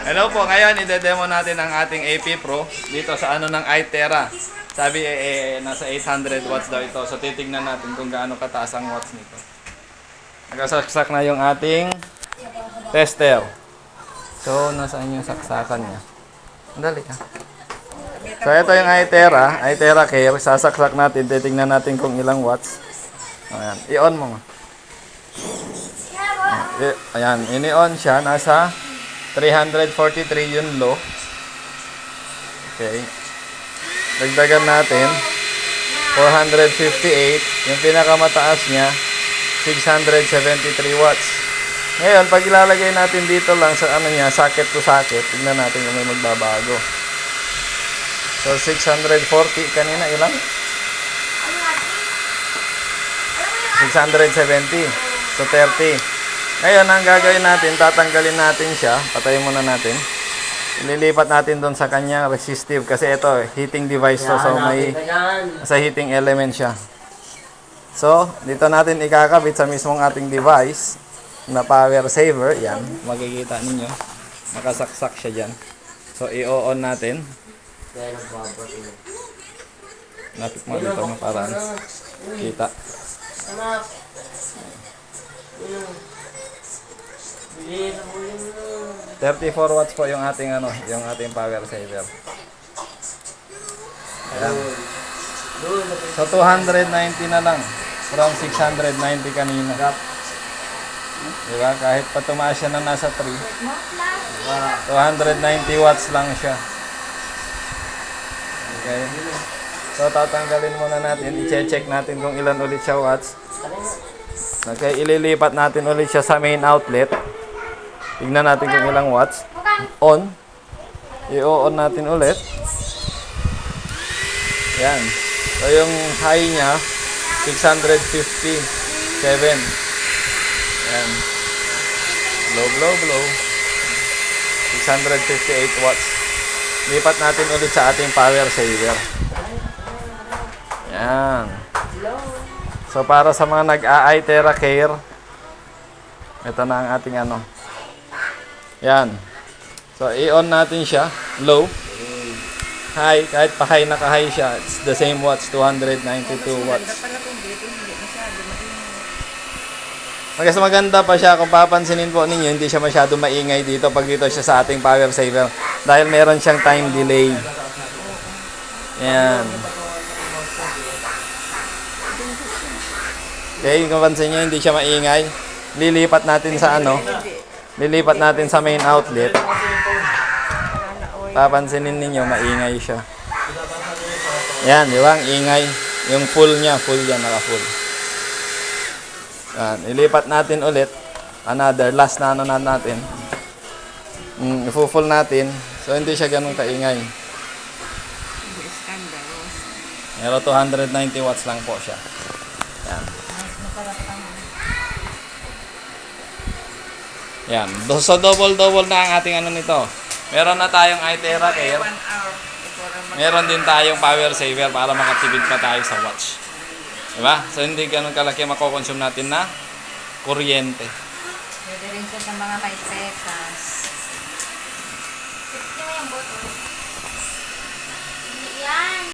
Hello po, ngayon ide-demo natin ang ating AP Pro dito sa ano ng iTera. Sabi nasa 800 watts daw ito. So titingnan natin kung gaano kataas ang watts nito. Nakasaksak na yung ating tester. So nasaan yung saksakan niya? Dali ka. So ito yung iTera Care. Sasaksak natin, titingnan natin kung ilang watts. Ayan, i-on mo. Ayan, ini-on siya, nasa 343 yung low. Okay. Dagdagan natin 458. Yung pinakamataas niya 673 watts. Ngayon, pag ilalagay natin dito lang sa ano niya, socket to socket, tingnan natin kung may magbabago. So 640 kanina ilan? 670. So 30. Ngayon, ang gagawin natin, tatanggalin natin siya. Patayin muna natin. Ililipat natin doon sa kanyang resistive. Kasi ito, heating device to. So, may sa heating element siya. So, dito natin ikakabit sa mismong ating device na power saver. Yan, makikita ninyo. Nakasaksak siya dyan. So, i-on natin. Napit mo dito ng paraan. Kita. 34 watts po yung ating yung ating power saver. Ayan. So 290 na lang from 690 kanina. Diba? Kahit pa tumaas siya na nasa 3. 290 watts lang siya. Okay. So tatanggalin muna natin, i-check natin kung ilan ulit siya watts. Okay, ililipat natin ulit siya sa main outlet. Tingnan natin kung ilang watts. On. I-on natin ulit. Yan. So, yung high niya, 657. Yan. Blow. 658 watts. Lipat natin ulit sa ating power saver. Yan. So, para sa mga nag-iTera Care, ito na ang ating Yan. So, i-on natin siya. Low. High. Kahit pa high, naka-high siya. It's the same watts. 292 watts. Mas maganda pa siya. Kung papansinin po ninyo, hindi siya masyado maingay dito pag dito siya sa ating power saver. Dahil meron siyang time delay. Yan. Okay, kung pansin nyo, hindi siya maingay. Lilipat natin sa Lilipat natin sa main outlet. Papansinin ninyo, maingay siya. Yan, di ba? Ang ingay. Yung full niya, naka-full. Yan, ilipat natin ulit. Another, last na natin. I-full natin. So, hindi siya ganun kaingay. Pero 290 watts lang po siya. Yan. Yan. So, double na ang ating nito. Meron na tayong iTera Care. Meron din tayong power saver para makatipid pa tayo sa watch. Diba? So, hindi ganun kalaki makokonsume natin na kuryente. Pwede rin siya sa mga may sekas. Hindi mo yung bottle. Yan.